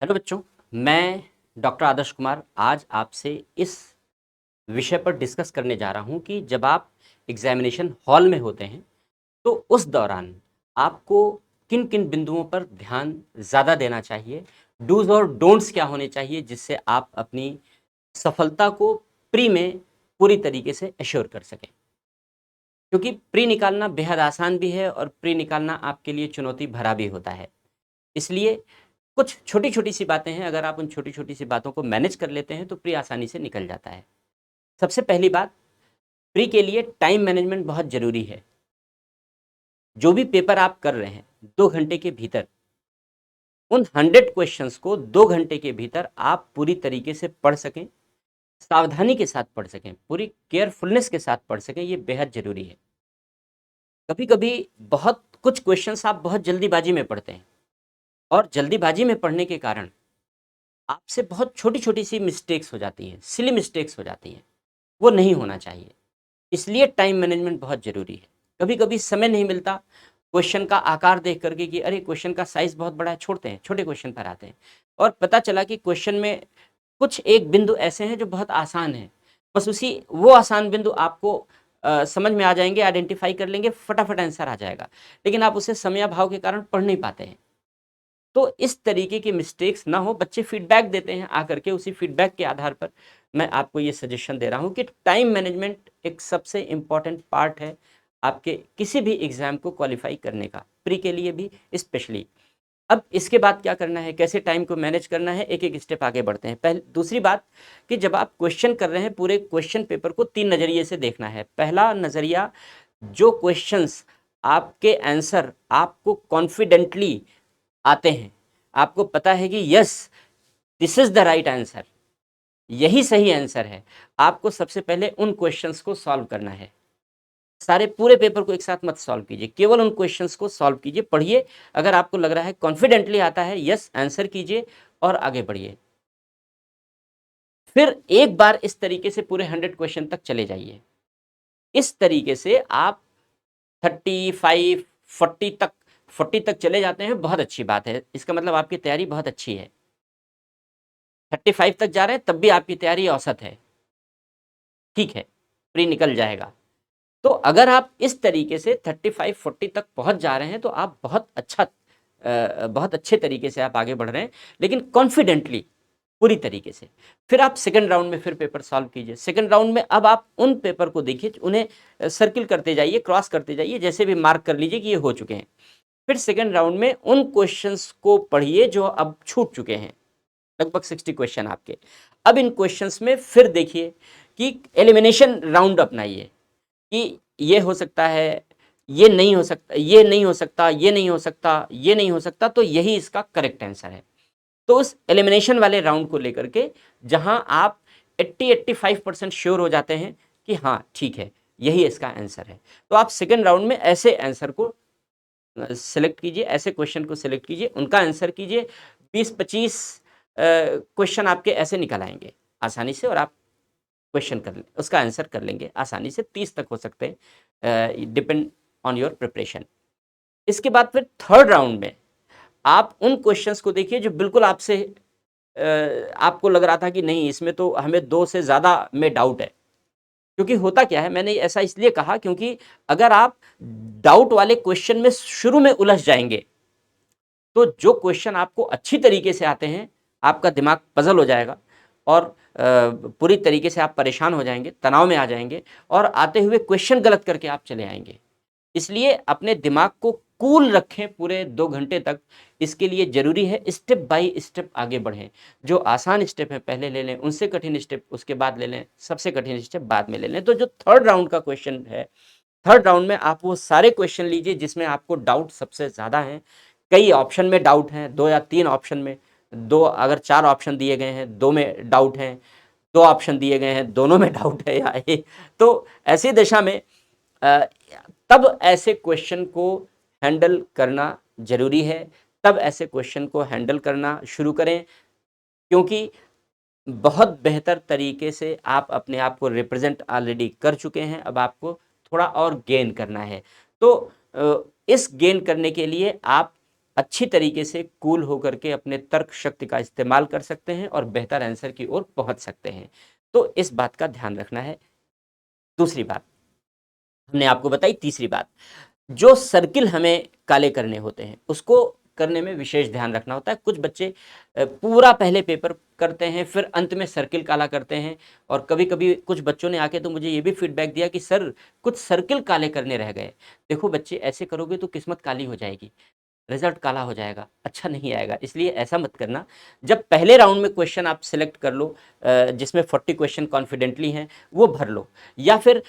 Hello बच्चों, मैं doctor Adarsh Kumar आज आपसे इस विषय पर डिस्कस करने जा रहा हूं कि जब आप एग्जामिनेशन हॉल में होते हैं तो उस दौरान आपको किन किन बिंदुओं पर ध्यान ज़्यादा देना चाहिए, डूज और डोंट्स क्या होने चाहिए जिससे आप अपनी सफलता को प्री में पूरी तरीके से एश्योर कर सकें। क्योंकि प्री निकालना बेहद आसान भी है और प्री निकालना आपके लिए चुनौती भरा भी होता है। इसलिए कुछ छोटी-छोटी सी बातें हैं, अगर आप उन छोटी-छोटी सी बातों को मैनेज कर लेते हैं तो प्री आसानी से निकल जाता है। सबसे पहली बात, प्री के लिए टाइम मैनेजमेंट बहुत ज़रूरी है। जो भी पेपर आप कर रहे हैं, 2 घंटे के भीतर उन 100 क्वेश्चंस को 2 घंटे के भीतर आप पूरी तरीके से पढ़ सकें, सावधानी के साथ पढ़ सकें, पूरी केयरफुलनेस के साथ पढ़ सकें, ये बेहद ज़रूरी है। कभी-कभी बहुत कुछ क्वेश्चंस आप बहुत जल्दीबाजी में पढ़ते हैं और जल्दीबाजी में पढ़ने के कारण आपसे बहुत छोटी-छोटी सी मिस्टेक्स हो जाती हैं, सिली मिस्टेक्स हो जाती हैं, वो नहीं होना चाहिए। इसलिए टाइम मैनेजमेंट बहुत ज़रूरी है। कभी-कभी समय नहीं मिलता क्वेश्चन का आकार देख कर के कि अरे क्वेश्चन का साइज़ बहुत बड़ा है, छोड़ते हैं, छोटे क्वेश्चन पर आते हैं और पता चला कि क्वेश्चन में कुछ एक बिंदु ऐसे हैं जो बहुत आसान हैं। बस उसी वो आसान बिंदु आपको समझ में आ जाएँगे, आइडेंटिफ़ाई कर लेंगे, फटाफट आंसर आ जाएगा। लेकिन आप उसे समयाभाव के कारण पढ़ नहीं पाते हैं। तो इस तरीके की मिस्टेक्स ना हो, बच्चे फीडबैक देते हैं आकर के, उसी फीडबैक के आधार पर मैं आपको ये सजेशन दे रहा हूँ कि टाइम मैनेजमेंट एक सबसे इम्पॉर्टेंट पार्ट है आपके किसी भी एग्ज़ाम को क्वालिफाई करने का, प्री के लिए भी स्पेशली। अब इसके बाद क्या करना है, कैसे टाइम को मैनेज करना है, एक-एक स्टेप आगे बढ़ते हैं। दूसरी बात कि जब आप क्वेश्चन कर रहे हैं, पूरे क्वेश्चन पेपर को 3 नज़रिए से देखना है। पहला नज़रिया, जो क्वेश्चंस आपके आंसर आपको कॉन्फिडेंटली आते हैं, आपको पता है कि yes this is the right answer, यही सही आंसर है, आपको सबसे पहले उन क्वेश्चंस को सॉल्व करना है। सारे पूरे पेपर को एक साथ मत सॉल्व कीजिए, केवल उन क्वेश्चंस को सॉल्व कीजिए, पढ़िए। अगर आपको लग रहा है कॉन्फिडेंटली आता है, यस आंसर कीजिए और आगे बढ़िए। फिर एक बार इस तरीके से पूरे 100 क्वेश्चन तक चले जाइए। इस तरीके से आप 35 40 तक चले जाते हैं, बहुत अच्छी बात है। इसका मतलब आपकी तैयारी बहुत अच्छी है। 35 तक जा रहे हैं तब भी आपकी तैयारी औसत है, ठीक है, प्री निकल जाएगा। तो अगर आप इस तरीके से 35-40 तक पहुंच जा रहे हैं तो आप बहुत अच्छे तरीके से आप आगे बढ़ रहे हैं, लेकिन कॉन्फिडेंटली, पूरी तरीके से। फिर आप सेकंड राउंड में फिर पेपर सॉल्व कीजिए। सेकंड राउंड में अब आप उन पेपर को देखिए, उन्हें सर्किल करते जाइए, क्रॉस करते जाइए, जैसे भी मार्क कर लीजिए कि ये हो चुके हैं। फिर सेकंड राउंड में उन क्वेश्चंस को पढ़िए जो अब छूट चुके हैं, लगभग 60 क्वेश्चन आपके। अब इन क्वेश्चंस में फिर देखिए कि एलिमिनेशन राउंड अपनाइए कि ये हो सकता है, ये नहीं हो सकता, ये नहीं हो सकता, ये नहीं हो सकता, ये नहीं हो सकता, तो यही इसका करेक्ट आंसर है। तो उस एलिमिनेशन वाले राउंड को लेकर के जहां आप 80-85% श्योर हो जाते हैं कि हाँ ठीक है, यही इसका आंसर है, तो आप सेकेंड राउंड में ऐसे आंसर को सेलेक्ट कीजिए, ऐसे क्वेश्चन को सेलेक्ट कीजिए, उनका आंसर कीजिए। 20-25 क्वेश्चन आपके ऐसे निकल आएंगे आसानी से और आप क्वेश्चन कर लें, उसका आंसर कर लेंगे आसानी से। 30 तक हो सकते हैं, डिपेंड ऑन योर प्रिपरेशन। इसके बाद फिर थर्ड राउंड में आप उन क्वेश्चंस को देखिए जो बिल्कुल आपको लग रहा था कि नहीं, इसमें तो हमें 2 से ज़्यादा में डाउट है। क्योंकि होता क्या है, मैंने ऐसा इसलिए कहा क्योंकि अगर आप डाउट वाले क्वेश्चन में शुरू में उलझ जाएंगे तो जो क्वेश्चन आपको अच्छी तरीके से आते हैं, आपका दिमाग पजल हो जाएगा और पूरी तरीके से आप परेशान हो जाएंगे, तनाव में आ जाएंगे और आते हुए क्वेश्चन गलत करके आप चले आएंगे। इसलिए अपने दिमाग को कूल रखें पूरे 2 घंटे तक। इसके लिए ज़रूरी है स्टेप बाय स्टेप आगे बढ़ें। जो आसान स्टेप है पहले ले लें, उनसे कठिन स्टेप उसके बाद ले लें, सबसे कठिन स्टेप बाद में ले लें। तो जो थर्ड राउंड का क्वेश्चन है, थर्ड राउंड में आप वो सारे क्वेश्चन लीजिए जिसमें आपको डाउट सबसे ज़्यादा हैं। कई ऑप्शन में डाउट हैं, 2 या 3 ऑप्शन में, 2 अगर 4 ऑप्शन दिए गए हैं, 2 में डाउट हैं, 2 ऑप्शन दिए गए हैं, दोनों में डाउट है या एक, तो ऐसी दशा में अ, तब ऐसे क्वेश्चन को हैंडल करना ज़रूरी है। तब ऐसे क्वेश्चन को हैंडल करना शुरू करें, क्योंकि बहुत बेहतर तरीके से आप अपने आप को रिप्रेजेंट ऑलरेडी कर चुके हैं, अब आपको थोड़ा और गेन करना है। तो इस गेन करने के लिए आप अच्छी तरीके से कूल होकर के अपने तर्क शक्ति का इस्तेमाल कर सकते हैं और बेहतर आंसर की ओर पहुंच सकते हैं। तो इस बात का ध्यान रखना है। दूसरी बात हमने आपको बताई। तीसरी बात, जो सर्किल हमें काले करने होते हैं उसको करने में विशेष ध्यान रखना होता है। कुछ बच्चे पूरा पहले पेपर करते हैं, फिर अंत में सर्किल काला करते हैं। और कभी कभी कुछ बच्चों ने आके तो मुझे ये भी फीडबैक दिया कि सर कुछ सर्किल काले करने रह गए। देखो बच्चे, ऐसे करोगे तो किस्मत काली हो जाएगी, रिजल्ट काला हो जाएगा, अच्छा नहीं आएगा। इसलिए ऐसा मत करना। जब पहले राउंड में क्वेश्चन आप सिलेक्ट कर लो जिसमें 40 क्वेश्चन कॉन्फिडेंटली हैं, वो भर लो, या फिर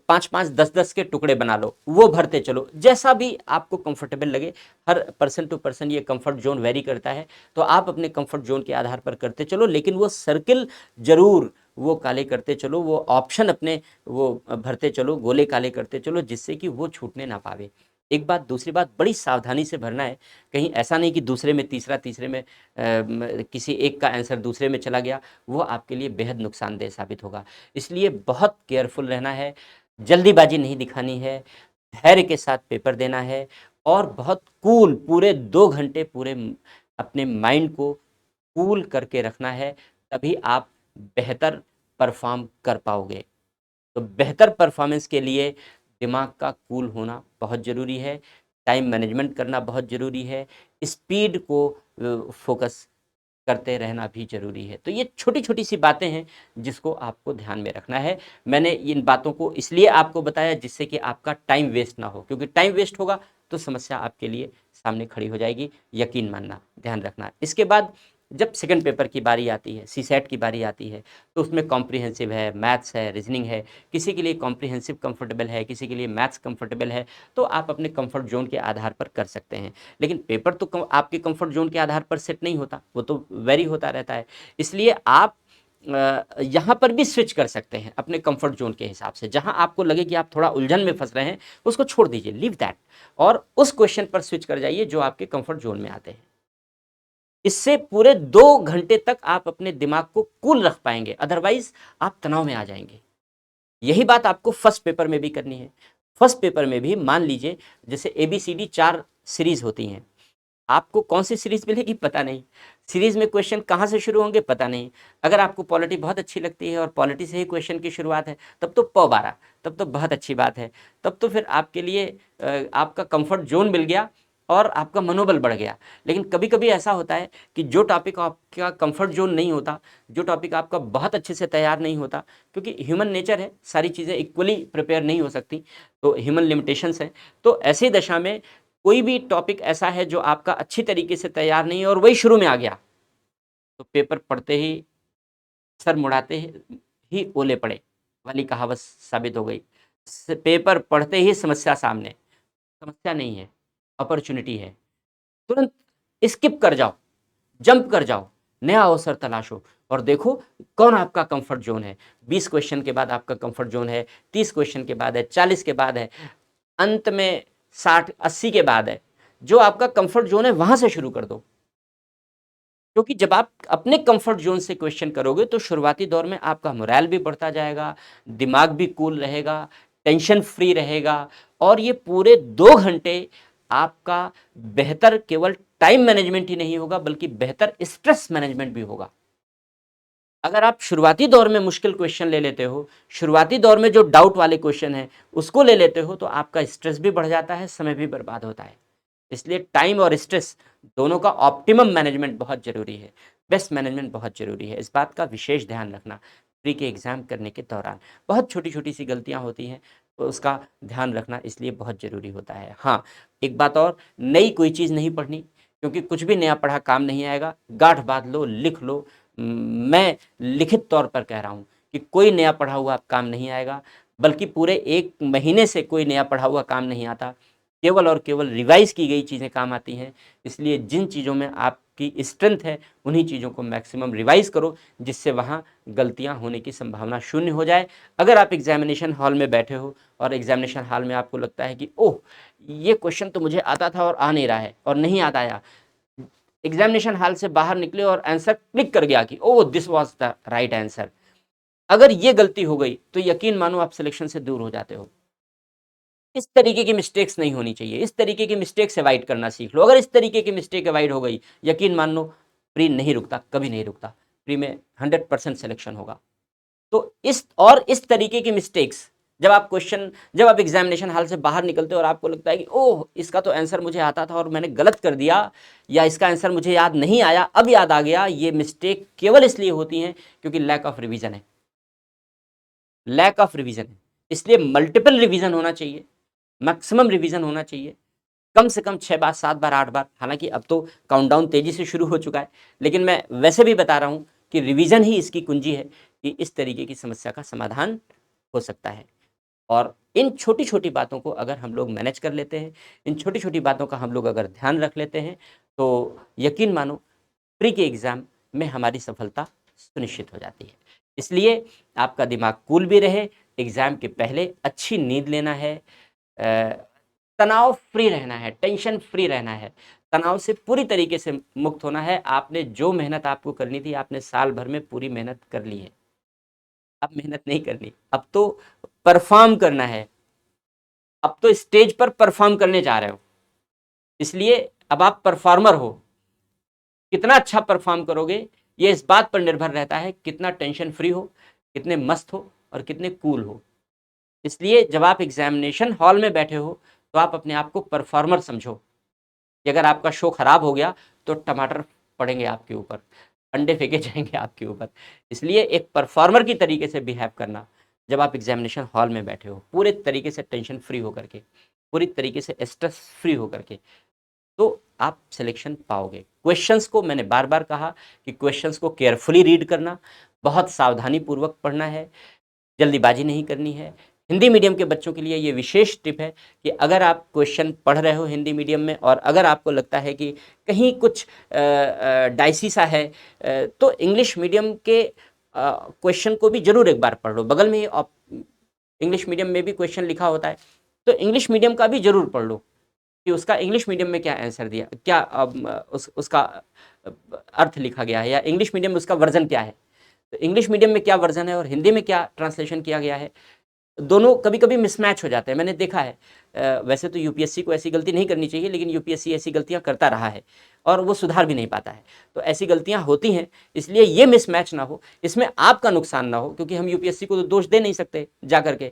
5-5, 10-10 के टुकड़े बना लो, वो भरते चलो, जैसा भी आपको कंफर्टेबल लगे। हर पर्सन टू पर्सन ये कंफर्ट जोन वेरी करता है, तो आप अपने कंफर्ट जोन के आधार पर करते चलो, लेकिन वो सर्किल जरूर वो काले करते चलो, वो ऑप्शन अपने वो भरते चलो, गोले काले करते चलो, जिससे कि वो छूटने ना पावे। एक बात। दूसरी बात, बड़ी सावधानी से भरना है। कहीं ऐसा नहीं कि दूसरे में तीसरा, तीसरे में किसी एक का आंसर दूसरे में चला गया, वो आपके लिए बेहद नुकसानदेह साबित होगा। इसलिए बहुत केयरफुल रहना है, जल्दीबाजी नहीं दिखानी है, धैर्य के साथ पेपर देना है, और बहुत कूल पूरे 2 घंटे पूरे अपने माइंड को कूल करके रखना है, तभी आप बेहतर परफॉर्म कर पाओगे। तो बेहतर परफॉर्मेंस के लिए दिमाग का कूल होना बहुत ज़रूरी है, टाइम मैनेजमेंट करना बहुत ज़रूरी है, स्पीड को फोकस करते रहना भी ज़रूरी है। तो ये छोटी छोटी सी बातें हैं जिसको आपको ध्यान में रखना है। मैंने इन बातों को इसलिए आपको बताया जिससे कि आपका टाइम वेस्ट ना हो, क्योंकि टाइम वेस्ट होगा तो समस्या आपके लिए सामने खड़ी हो जाएगी, यकीन मानना, ध्यान रखना। इसके बाद जब सेकंड पेपर की बारी आती है, सीसेट की बारी आती है, तो उसमें कॉम्प्रिहेंसिव है, मैथ्स है, रीजनिंग है। किसी के लिए कॉम्प्रिहेंसिव कंफर्टेबल है, किसी के लिए मैथ्स कंफर्टेबल है, तो आप अपने कंफर्ट जोन के आधार पर कर सकते हैं। लेकिन पेपर तो आपके कंफर्ट जोन के आधार पर सेट नहीं होता, वो तो वेरी होता रहता है। इसलिए आप यहाँ पर भी स्विच कर सकते हैं अपने कंफर्ट जोन के हिसाब से। जहाँ आपको लगे कि आप थोड़ा उलझन में फंस रहे हैं, उसको छोड़ दीजिए, लीव दैट, और उस क्वेश्चन पर स्विच कर जाइए जो आपके कंफर्ट जोन में आते हैं। इससे पूरे 2 घंटे तक आप अपने दिमाग को कूल रख पाएंगे, अदरवाइज आप तनाव में आ जाएंगे। यही बात आपको फर्स्ट पेपर में भी करनी है। फर्स्ट पेपर में भी मान लीजिए जैसे ABCD 4 सीरीज होती हैं, आपको कौन सी सीरीज मिलेगी पता नहीं, सीरीज में क्वेश्चन कहाँ से शुरू होंगे पता नहीं। अगर आपको पॉलिटी बहुत अच्छी लगती है और पॉलिटी से ही क्वेश्चन की शुरुआत है, तब तो प12, तब तो बहुत अच्छी बात है। तब तो फिर आपके लिए आपका कंफर्ट जोन मिल गया और आपका मनोबल बढ़ गया। लेकिन कभी कभी ऐसा होता है कि जो टॉपिक आपका कंफर्ट जोन नहीं होता, जो टॉपिक आपका बहुत अच्छे से तैयार नहीं होता, क्योंकि ह्यूमन नेचर है, सारी चीज़ें इक्वली प्रिपेयर नहीं हो सकती, तो ह्यूमन लिमिटेशंस हैं। तो ऐसी दशा में कोई भी टॉपिक ऐसा है जो आपका अच्छी तरीके से तैयार नहीं है और वही शुरू में आ गया, तो पेपर पढ़ते ही, सर मुड़ाते ही ओले पड़े वाली कहावत साबित हो गई। पेपर पढ़ते ही समस्या सामने। समस्या नहीं है, अपॉर्चुनिटी है। तुरंत स्किप कर जाओ, जंप कर जाओ, नया अवसर तलाशो और देखो कौन आपका कंफर्ट जोन है। 20 क्वेश्चन के बाद आपका कंफर्ट जोन है, 30 क्वेश्चन के बाद है, 40 के बाद है, अंत में 60-80 के बाद है। जो आपका कंफर्ट जोन है वहां से शुरू कर दो, क्योंकि जब आप अपने कंफर्ट जोन से क्वेश्चन करोगे तो शुरुआती दौर में आपका मोरल भी बढ़ता जाएगा, दिमाग भी कूल रहेगा, टेंशन फ्री रहेगा, और ये पूरे 2 घंटे आपका बेहतर केवल टाइम मैनेजमेंट ही नहीं होगा बल्कि बेहतर स्ट्रेस मैनेजमेंट भी होगा। अगर आप शुरुआती दौर में मुश्किल क्वेश्चन ले लेते हो, शुरुआती दौर में जो डाउट वाले क्वेश्चन हैं उसको ले लेते हो, तो आपका स्ट्रेस भी बढ़ जाता है, समय भी बर्बाद होता है। इसलिए टाइम और स्ट्रेस दोनों का ऑप्टिमम मैनेजमेंट बहुत ज़रूरी है, बेस्ट मैनेजमेंट बहुत ज़रूरी है। इस बात का विशेष ध्यान रखना प्री के एग्ज़ाम करने के दौरान। बहुत छोटी-छोटी सी गलतियाँ होती हैं, तो उसका ध्यान रखना इसलिए बहुत ज़रूरी होता है। हाँ, एक बात और, नई कोई चीज़ नहीं पढ़नी, क्योंकि कुछ भी नया पढ़ा काम नहीं आएगा। गाँठ बाँध लो, लिख लो। मैं लिखित तौर पर कह रहा हूँ कि कोई नया पढ़ा हुआ काम नहीं आएगा, बल्कि पूरे 1 महीने से कोई नया पढ़ा हुआ काम नहीं आता। केवल और केवल रिवाइज़ की गई चीज़ें काम आती हैं। इसलिए जिन चीज़ों में आपकी स्ट्रेंथ है, उन्हीं चीज़ों को मैक्सिमम रिवाइज़ करो, जिससे वहाँ गलतियाँ होने की संभावना शून्य हो जाए। अगर आप एग्ज़ामिनेशन हॉल में बैठे हो और एग्ज़ामिनेशन हॉल में आपको लगता है कि ओह! ये क्वेश्चन तो मुझे आता था और आ नहीं रहा है और नहीं याद आया। एग्ज़ामिनेशन हॉल से बाहर निकले और आंसर क्लिक कर गया कि oh! This was the right answer. अगर ये गलती हो गई, तो यकीन मानो आप सिलेक्शन से दूर हो जाते हो। इस तरीके की मिस्टेक्स नहीं होनी चाहिए, इस तरीके की मिस्टेक्स अवॉइड करना सीख लो। अगर इस तरीके की मिस्टेक अवॉइड हो गई, यकीन मान लो प्री नहीं रुकता, कभी नहीं रुकता, प्री में 100% सिलेक्शन होगा। तो इस तरीके की मिस्टेक्स जब आप एग्जामिनेशन हॉल से बाहर निकलते हो और आपको लगता है कि ओह इसका तो आंसर मुझे आता था और मैंने गलत कर दिया, या इसका आंसर मुझे याद नहीं आया अब याद आ गया, ये मिस्टेक केवल इसलिए होती हैं क्योंकि लैक ऑफ रिवीजन है, लैक ऑफ रिवीजन है। इसलिए मल्टीपल रिवीजन होना चाहिए, मैक्सिमम रिवीजन होना चाहिए, कम से कम 6 बार 7 बार 8 बार। हालांकि अब तो काउंटडाउन तेजी से शुरू हो चुका है, लेकिन मैं वैसे भी बता रहा हूं कि रिवीजन ही इसकी कुंजी है कि इस तरीके की समस्या का समाधान हो सकता है। और इन छोटी छोटी बातों को अगर हम लोग मैनेज कर लेते हैं, इन छोटी छोटी बातों का हम लोग अगर ध्यान रख लेते हैं, तो यकीन मानो प्री के एग्ज़ाम में हमारी सफलता सुनिश्चित हो जाती है। इसलिए आपका दिमाग कूल भी रहे, एग्ज़ाम के पहले अच्छी नींद लेना है, तनाव फ्री रहना है, टेंशन फ्री रहना है, तनाव से पूरी तरीके से मुक्त होना है। आपने जो मेहनत आपको करनी थी, आपने साल भर में पूरी मेहनत कर ली है, अब मेहनत नहीं करनी, अब तो परफॉर्म करना है, अब तो स्टेज पर परफॉर्म करने जा रहे हो। इसलिए अब आप परफॉर्मर हो, कितना अच्छा परफॉर्म करोगे ये इस बात पर निर्भर रहता है कितना टेंशन फ्री हो, कितने मस्त हो और कितने कूल हो। इसलिए जब आप एग्जामिनेशन हॉल में बैठे हो तो आप अपने आप को परफॉर्मर समझो कि अगर आपका शो खराब हो गया तो टमाटर पड़ेंगे आपके ऊपर, अंडे फेंके जाएंगे आपके ऊपर। इसलिए एक परफॉर्मर की तरीके से बिहेव करना जब आप एग्जामिनेशन हॉल में बैठे हो, पूरे तरीके से टेंशन फ्री होकर के, पूरी तरीके से स्ट्रेस फ्री होकर के, तो आप सिलेक्शन पाओगे। क्वेश्चंस को मैंने बार बार कहा कि क्वेश्चंस को केयरफुली रीड करना, बहुत सावधानी पूर्वक पढ़ना है, जल्दीबाजी नहीं करनी है। हिंदी मीडियम के बच्चों के लिए ये विशेष टिप है कि अगर आप क्वेश्चन पढ़ रहे हो हिंदी मीडियम में और अगर आपको लगता है कि कहीं कुछ डाइसी सा है, तो इंग्लिश मीडियम के क्वेश्चन को भी जरूर एक बार पढ़ लो। बगल में ही इंग्लिश मीडियम में भी क्वेश्चन लिखा होता है, तो इंग्लिश मीडियम का भी जरूर पढ़ लो कि उसका इंग्लिश मीडियम में क्या आंसर दिया, क्या उसका अर्थ लिखा गया है, या इंग्लिश मीडियम में उसका वर्जन क्या है, तो इंग्लिश मीडियम में क्या वर्जन है और हिंदी में क्या ट्रांसलेशन किया गया है। दोनों कभी कभी मिसमैच हो जाते हैं, मैंने देखा है। वैसे तो यूपीएससी को ऐसी गलती नहीं करनी चाहिए, लेकिन यूपीएससी ऐसी गलतियां करता रहा है और वो सुधार भी नहीं पाता है, तो ऐसी गलतियां होती हैं। इसलिए ये मिसमैच ना हो, इसमें आपका नुकसान ना हो, क्योंकि हम यूपीएससी को तो दोष दे नहीं सकते जा करके,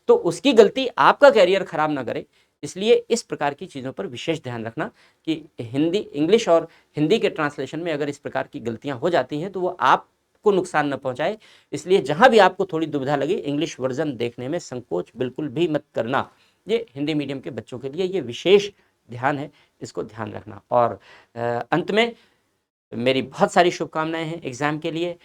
तो उसकी गलती आपका कैरियर खराब ना करे। इसलिए इस प्रकार की चीज़ों पर विशेष ध्यान रखना कि हिंदी, इंग्लिश और हिंदी के ट्रांसलेशन में अगर इस प्रकार की गलतियां हो जाती हैं तो वो आपको नुकसान न पहुंचाए। इसलिए जहां भी आपको थोड़ी दुविधा लगे, इंग्लिश वर्जन देखने में संकोच बिल्कुल भी मत करना। ये हिंदी मीडियम के बच्चों के लिए ये विशेष ध्यान है, इसको ध्यान रखना। और अंत में मेरी बहुत सारी शुभकामनाएं हैं एग्ज़ाम के लिए।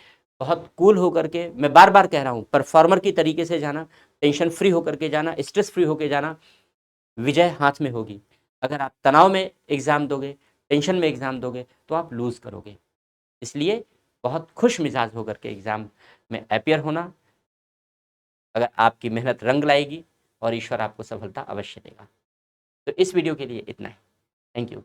बहुत कूल होकर के, मैं बार बार कह रहा हूँ, परफॉर्मर की तरीके से जाना, टेंशन फ्री होकर के जाना, स्ट्रेस फ्री होकर जाना, विजय हाथ में होगी। अगर आप तनाव में एग्ज़ाम दोगे, टेंशन में एग्ज़ाम दोगे, तो आप लूज़ करोगे। इसलिए बहुत खुश मिजाज होकर के एग्ज़ाम में अपीयर होना, अगर आपकी मेहनत रंग लाएगी और ईश्वर आपको सफलता अवश्य देगा। तो इस वीडियो के लिए इतना ही। Thank you.